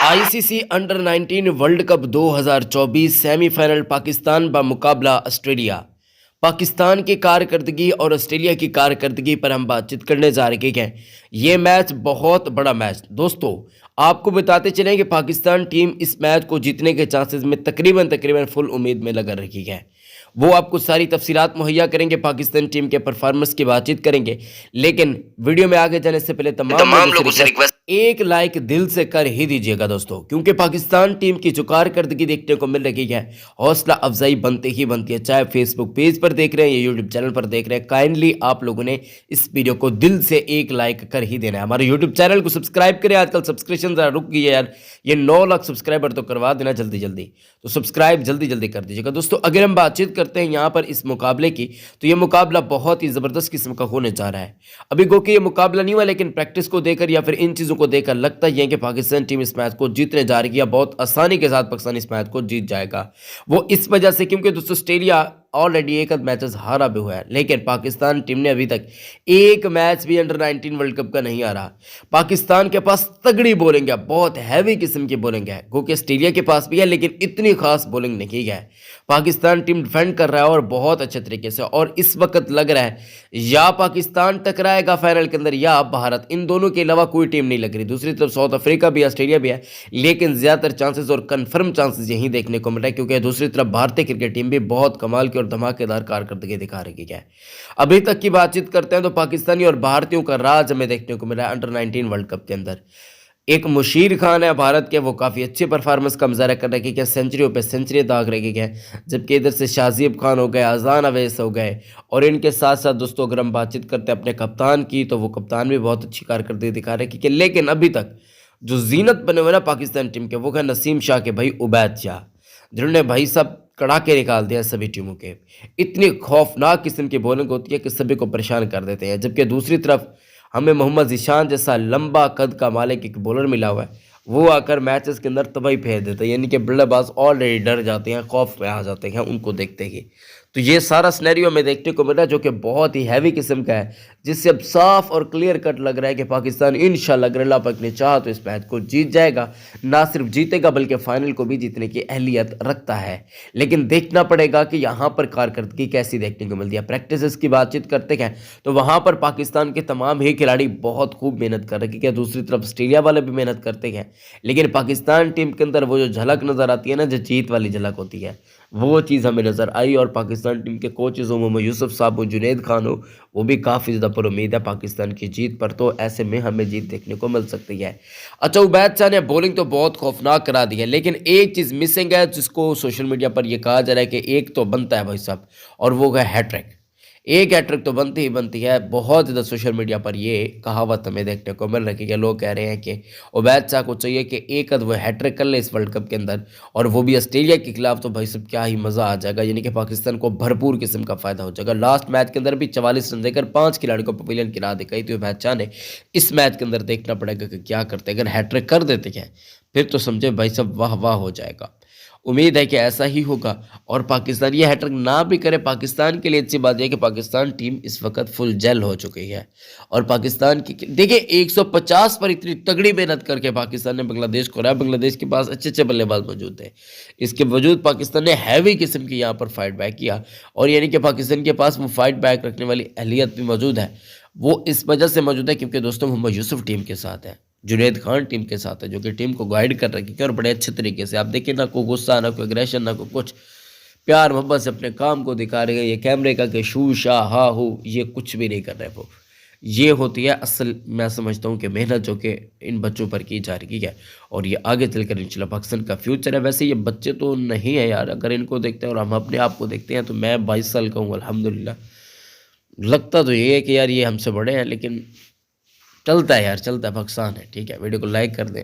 ICC under 19 world cup 2024 semifinal Pakistan व मुकाबला Australia. Pakistan की कारकर्दगी और ऑस्ट्रेलिया की कारकर्दगी पर हम बातचीत करने जा रहे हैं। ये मैच बहुत बड़ा मैच दोस्तों, आपको बताते चलें कि पाकिस्तान टीम इस मैच को जीतने के चांसेस में तकरीबन फुल उम्मीद में लगा रखी है। वो आपको सारी तफसीलात मुहैया करेंगे, पाकिस्तान टीम के परफॉर्मेंस की बातचीत करेंगे। लेकिन वीडियो में आगे जाने से पहले तमाम लोगों से रिक्वेस्ट, एक लाइक दिल से कर ही दीजिएगा दोस्तों, क्योंकि पाकिस्तान टीम की जो कारकर्दगी देखने को मिल रही है, हौसला अफजाई बनती ही बनती है। चाहे फेसबुक पेज पर देख रहे हैं या यूट्यूब चैनल पर देख रहे हैं, काइंडली आप लोगों ने इस वीडियो को दिल से एक लाइक कर ही देना है। हमारे यूट्यूब चैनल को सब्सक्राइब करें, आजकल सब्सक्रिप्शन जरा रुक गई है यार, ये 9 लाख सब्सक्राइबर तो करवा देना जल्दी जल्दी, तो सब्सक्राइब जल्दी जल्दी कर दीजिएगा दोस्तों। अगर हम बातचीत करते हैं यहाँ पर इस मुकाबले की, तो ये मुकाबला बहुत ही ज़बरदस्त किस्म का होने जा रहा है। अभी गो कि ये मुकाबला नहीं हुआ, लेकिन प्रैक्टिस को देखकर या फिर इन चीज़ों को देखकर लगता ही है कि पाकिस्तान टीम इस मैच को जीतने जा रही है। बहुत आसानी के साथ पाकिस्तान इस मैच को जीत जाएगा। वो इस वजह से क्योंकि दोस्तों ऑस्ट्रेलिया ऑलरेडी एक आध मैचेस हारा भी हुआ है, लेकिन पाकिस्तान टीम ने अभी तक एक मैच भी अंडर 19 वर्ल्ड कप का नहीं हारा। पाकिस्तान के पास तगड़ी बॉलिंग है, बहुत हैवी किस्म की बॉलिंग है, क्योंकि ऑस्ट्रेलिया के पास भी है लेकिन इतनी खास बॉलिंग नहीं है। पाकिस्तान टीम डिफेंड कर रहा है और बहुत अच्छे तरीके से, और इस वक्त लग रहा है या पाकिस्तान टकराएगा फाइनल के अंदर या भारत, इन दोनों के अलावा कोई टीम नहीं लग रही। दूसरी तरफ साउथ अफ्रीका भी, ऑस्ट्रेलिया भी है, लेकिन ज्यादातर चांसेस और कंफर्म चांसेस यही देखने को मिल रहा है, क्योंकि दूसरी तरफ भारतीय क्रिकेट टीम भी बहुत कमाल की और धमाकेदार कारकर्दगी दिखा रही है। अभी तक की बातचीत करते हैं तो पाकिस्तानी और भारतीयों का राज हमें देखने को मिला है अंडर 19 वर्ल्ड कप के अंदर। एक मुशीर खान है भारत के, वो काफ़ी अच्छे परफॉर्मेंस का मुजाहरा कर रहे हैं, सेंचुरियों पे सेंचुरी दाग रहे हैं। जबकि इधर से शाजीब खान हो गए, अजान अवैस हो गए, और इनके साथ साथ दोस्तों अगर हम बातचीत करते हैं अपने कप्तान की, तो वो कप्तान भी बहुत अच्छी कारकर्दगी दिखा रहे हैं। लेकिन अभी तक जो जीनत बने हुए ना पाकिस्तान टीम के, वो है नसीम शाह के भाई उबैद शाह, जिन्होंने भाई सब कड़ाके निकाल दिया सभी टीमों के। इतनी खौफनाक किस्म की बॉलिंग होती है कि सभी को परेशान कर देते हैं। जबकि दूसरी तरफ हमें मोहम्मद ज़ीशान जैसा लंबा कद का मालिक एक बॉलर मिला हुआ है, वो आकर मैचेस के अंदर तबाही फेर देता है, यानी कि बल्लेबाज ऑलरेडी डर जाते हैं, खौफ में आ जाते हैं उनको देखते ही। तो ये सारा सिनेरियो में देखने को मिला जो कि बहुत ही हैवी किस्म का है, जिससे अब साफ और क्लियर कट लग रहा है कि पाकिस्तान इंशाल्लाह अगर अल्लाह पाक ने चाहा तो इस मैच को जीत जाएगा। ना सिर्फ जीतेगा बल्कि फाइनल को भी जीतने की अहलियत रखता है। लेकिन देखना पड़ेगा कि यहाँ पर कारकर्दगी कैसी देखने को मिलती है। प्रैक्टिस की बातचीत करते हैं तो वहाँ पर पाकिस्तान के तमाम ही खिलाड़ी बहुत खूब मेहनत कर रहे हैं। दूसरी तरफ ऑस्ट्रेलिया वाले भी मेहनत करते हैं, लेकिन पाकिस्तान टीम के अंदर वो जो झलक नज़र आती है ना, जो जीत वाली झलक होती है, वो चीज़ हमें नज़र आई। और पाकिस्तान टीम के कोचेज़ हो, मोहम्मद यूसुफ साहब हो, जुनैद खान हो, वो भी काफ़ी ज़्यादा पर उम्मीद है पाकिस्तान की जीत पर। तो ऐसे में हमें जीत देखने को मिल सकती है। अच्छा, उबैद शाह ने बॉलिंग तो बहुत खौफनाक करा दी है, लेकिन एक चीज़ मिसिंग है जिसको सोशल मीडिया पर यह कहा जा रहा है कि एक तो बनता है भाई साहब, और वो है हैट्रिक। एक हैट्रिक तो बनती ही बनती है। बहुत ज़्यादा सोशल मीडिया पर ये कहावत हमें देखने को मिल रही है। लोग कह रहे हैं कि उबैद शाह को चाहिए कि एक वो हैट्रिक कर ले इस वर्ल्ड कप के अंदर, और वो भी ऑस्ट्रेलिया के खिलाफ, तो भाई सब क्या ही मज़ा आ जाएगा। यानी कि पाकिस्तान को भरपूर किस्म का फ़ायदा हो जाएगा। लास्ट मैच के अंदर भी 44 रन देकर 5 खिलाड़ियों को पवेलियन की राह दिखाई थी उबैद शाह ने। इस मैच के अंदर देखना पड़ेगा कि क्या करते हैं। अगर हैट्रिक कर देते हैं फिर तो समझे भाई सब वाह वाह हो जाएगा। उम्मीद है कि ऐसा ही होगा, और पाकिस्तान ये हैट्रिक ना भी करे, पाकिस्तान के लिए अच्छी बात यह कि पाकिस्तान टीम इस वक्त फुल जेल हो चुकी है। और पाकिस्तान की देखिए 150 पर इतनी तगड़ी मेहनत करके पाकिस्तान ने बांग्लादेश को हराया। बांग्लादेश के पास अच्छे अच्छे बल्लेबाज मौजूद थे, इसके बावजूद पाकिस्तान ने हैवी किस्म की यहाँ पर फाइट बैक किया, और यानी कि पाकिस्तान के पास वो फाइट बैक रखने वाली अहलियत भी मौजूद है। वो इस वजह से मौजूद है क्योंकि दोस्तों मोहम्मद यूसुफ टीम के साथ है, जुनैद खान टीम के साथ है, जो कि टीम को गाइड कर रही है और बड़े अच्छे तरीके से। आप देखिए ना कोई गुस्सा, ना कोई एग्रेशन, ना कोई कुछ, प्यार मोहब्बत से अपने काम को दिखा रहे हैं। ये कैमरे का कि शू शाह हा हो, ये कुछ भी नहीं कर रहे वो। ये होती है असल, मैं समझता हूँ कि मेहनत जो कि इन बच्चों पर की जा रही है, और ये आगे चलकर इंशाल्लाह पाकिस्तान का फ्यूचर है। वैसे ये बच्चे तो नहीं है यार, अगर इनको देखते हैं और हम अपने आप को देखते हैं तो मैं 22 साल का हूँ अल्हम्दुलिल्लाह। लगता तो ये है कि यार ये हमसे बड़े हैं, लेकिन चलता है यार, चलता है, पाकिस्तान है। ठीक है, वीडियो को लाइक कर दें।